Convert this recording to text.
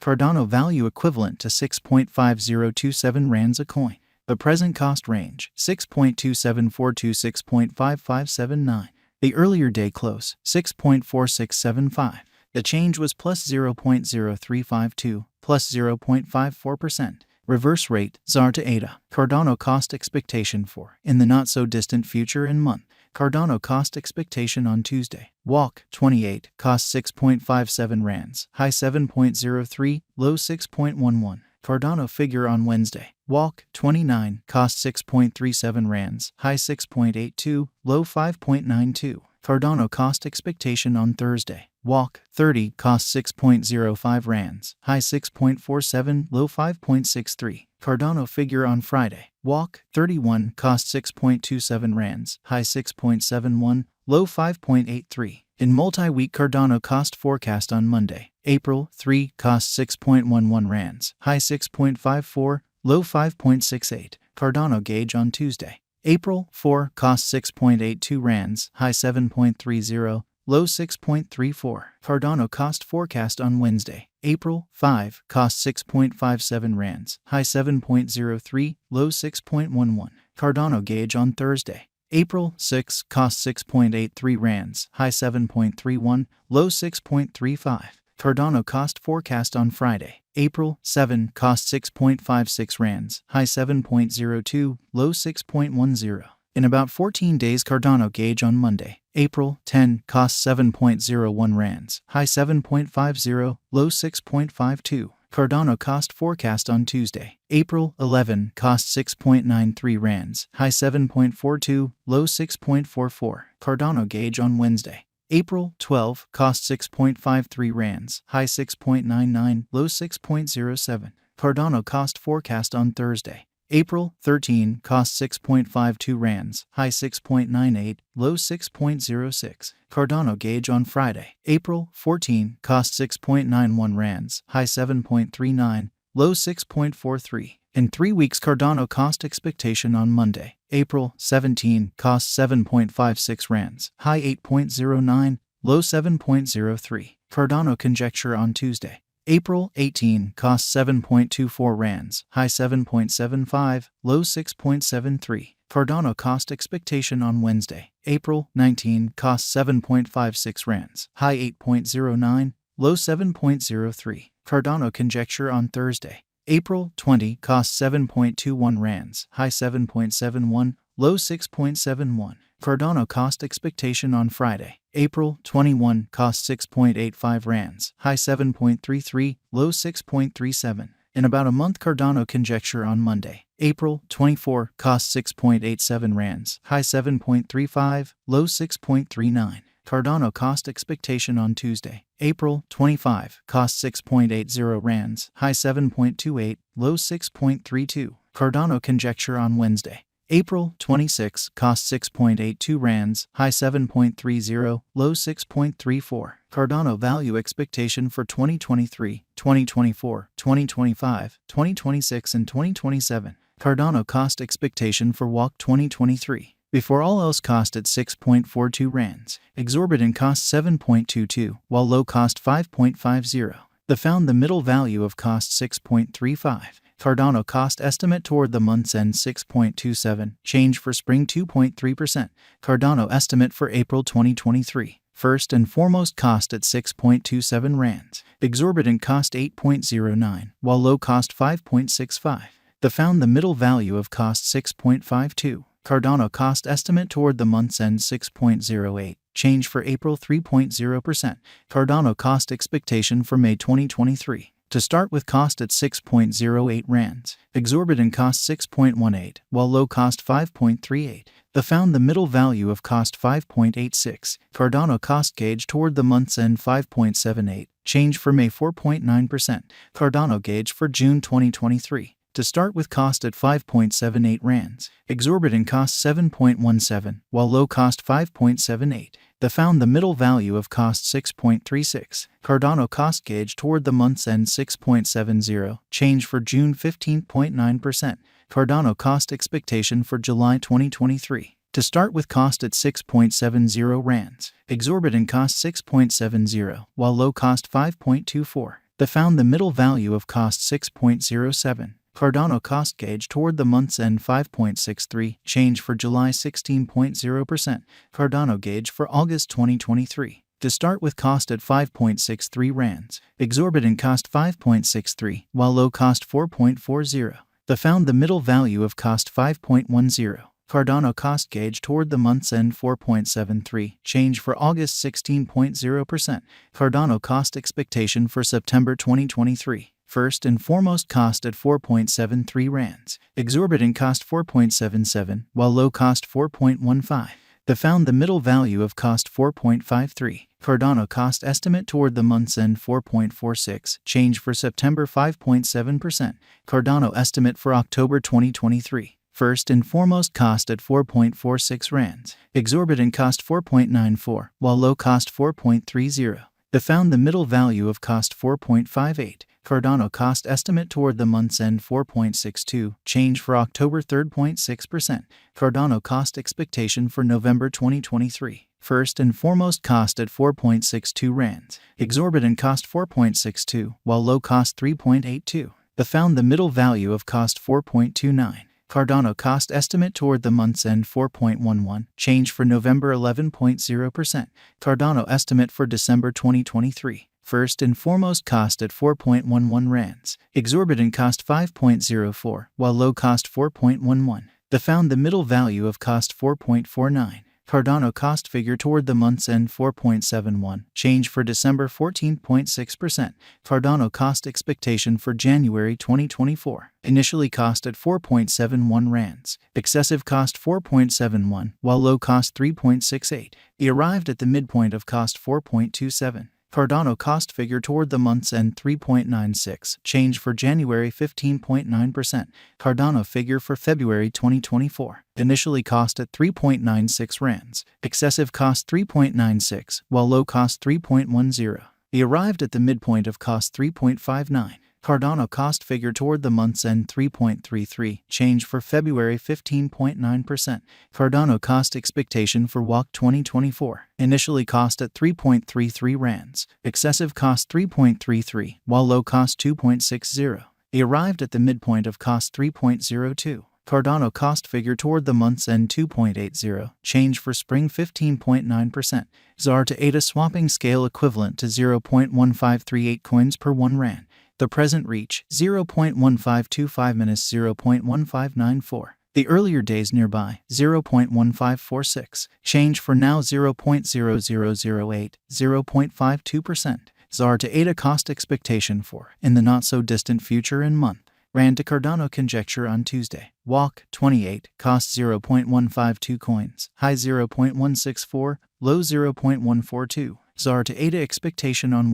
Cardano value equivalent to 6.5027 rands a coin. The present cost range, 6.2742 to 6.5579. The earlier day close, 6.4675. The change was plus 0.0352, plus 0.54%. Reverse rate, ZAR to ADA. Cardano cost expectation for, in the not-so-distant future and month. Cardano cost expectation on Tuesday. Walk, 28, cost 6.57 rands, high 7.03, low 6.11. Cardano figure on Wednesday. Walk, 29, cost 6.37 rands, high 6.82, low 5.92. Cardano cost expectation on Thursday. Walk, 30, cost 6.05 rands, high 6.47, low 5.63. Cardano figure on Friday. Walk, 31, cost 6.27 rands, high 6.71, low 5.83. In multi-week Cardano cost forecast on Monday. April 3, cost 6.11 rands, high 6.54, low 5.68. Cardano gauge on Tuesday. April 4, cost 6.82 rands, high 7.30, low 6.34. Cardano cost forecast on Wednesday. April 5, cost 6.57 rands, high 7.03, low 6.11. Cardano gauge on Thursday. April 6, cost 6.83 rands, high 7.31, low 6.35. Cardano cost forecast on Friday. April 7, cost 6.56 rands, high 7.02, low 6.10. In about 14 days Cardano gauge on Monday. April 10, cost 7.01 rands, high 7.50, low 6.52. Cardano cost forecast on Tuesday. April 11, cost 6.93 rands, high 7.42, low 6.44. Cardano gauge on Wednesday. April 12, cost 6.53 rands, high 6.99, low 6.07. Cardano cost forecast on Thursday. April 13, cost 6.52 rands, high 6.98, low 6.06. Cardano gauge on Friday. April 14, cost 6.91 rands, high 7.39, low 6.43. In 3 weeks Cardano cost expectation on Monday. April 17, cost 7.56 rands, high 8.09, low 7.03. Cardano conjecture on Tuesday. April 18, cost 7.24 rands, high 7.75, low 6.73. Cardano cost expectation on Wednesday. April 19, cost 7.56 rands, high 8.09, low 7.03. Cardano conjecture on Thursday. April 20, cost 7.21 rands, high 7.71, low 6.71. Cardano cost expectation on Friday. April 21, cost 6.85 rands, high 7.33, low 6.37. In about a month Cardano conjecture on Monday. April 24, cost 6.87 rands, high 7.35, low 6.39. Cardano cost expectation on Tuesday. April 25, cost 6.80 rands, high 7.28, low 6.32. Cardano conjecture on Wednesday. April 26, cost 6.82 rands, high 7.30, low 6.34. Cardano value expectation for 2023, 2024, 2025, 2026 and 2027. Cardano cost expectation for Walk 2023. Before all else cost at 6.42 rands. Exorbitant cost 7.22, while low cost 5.50. The found the middle value of cost 6.35. Cardano cost estimate toward the month's end 6.27, change for spring 2.3%. Cardano estimate for April 2023. First and foremost cost at 6.27 rands. Exorbitant cost 8.09, while low cost 5.65. The found the middle value of cost 6.52. Cardano cost estimate toward the month's end 6.08, change for April 3.0%. Cardano cost expectation for May 2023. To start with cost at 6.08 rands. Exorbitant cost 6.18, while low cost 5.38. The found the middle value of cost 5.86. Cardano cost gauge toward the month's end 5.78, change for May 4.9%. Cardano gauge for June 2023. To start with cost at 5.78 rands. Exorbitant cost 7.17, while low cost 5.78. The found the middle value of cost 6.36. Cardano cost gauge toward the month's end 6.70, change for June 15.9%. Cardano cost expectation for July 2023. To start with cost at 6.70 rands. Exorbitant cost 6.70, while low cost 5.24. They found the middle value of cost 6.07. Cardano cost gauge toward the month's end 5.63, change for July 16.0%. Cardano gauge for August 2023. To start with cost at 5.63 rands, exorbitant cost 5.63, while low cost 4.40. They found the middle value of cost 5.10. Cardano cost gauge toward the month's end 4.73, change for August 16.0%. Cardano cost expectation for September 2023. First and foremost cost at 4.73 rands, exorbitant cost 4.77, while low cost 4.15. They found the middle value of cost 4.53. Cardano cost estimate toward the month's end 4.46, change for September 5.7%. Cardano estimate for October 2023. First and foremost cost at 4.46 rands, exorbitant cost 4.94, while low cost 4.30. They found the middle value of cost 4.58. Cardano cost estimate toward the month's end 4.62, change for October 3.6%. Cardano cost expectation for November 2023. First and foremost cost at 4.62 rands, exorbitant cost 4.62, while low cost 3.82. They found the middle value of cost 4.29. Cardano cost estimate toward the month's end 4.11, change for November 11.0%. Cardano estimate for December 2023. First and foremost cost at 4.11 rands, exorbitant cost 5.04, while low cost 4.11. They found the middle value of cost 4.49. Cardano cost figure toward the month's end 4.71, change for December 14.6%. Cardano cost expectation for January 2024. Initially cost at 4.71 rands, excessive cost 4.71, while low cost 3.68. He arrived at the midpoint of cost 4.27. Cardano cost figure toward the month's end 3.96, change for January 15.9%. Cardano figure for February 2024. Initially cost at 3.96 rands, excessive cost 3.96, while low cost 3.10. He arrived at the midpoint of cost 3.59. Cardano cost figure toward the month's end 3.33, change for February 15.9%. Cardano cost expectation for WAC 2024. Initially cost at 3.33 rands, excessive cost 3.33, while low cost 2.60. He arrived at the midpoint of cost 3.02. Cardano cost figure toward the month's end 2.80, change for spring 15.9%. ZAR to ADA swapping scale equivalent to 0.1538 coins per 1 rand. The present reach 0.1525 minus 0.1594. The earlier days nearby 0.1546. Change for now 0.0008, 0.52%. ZAR to ADA cost expectation for in the not so distant future and month. Rand to Cardano conjecture on Tuesday. WAC 28, cost 0.152 coins, high 0.164, low 0.142. ZAR to ADA expectation on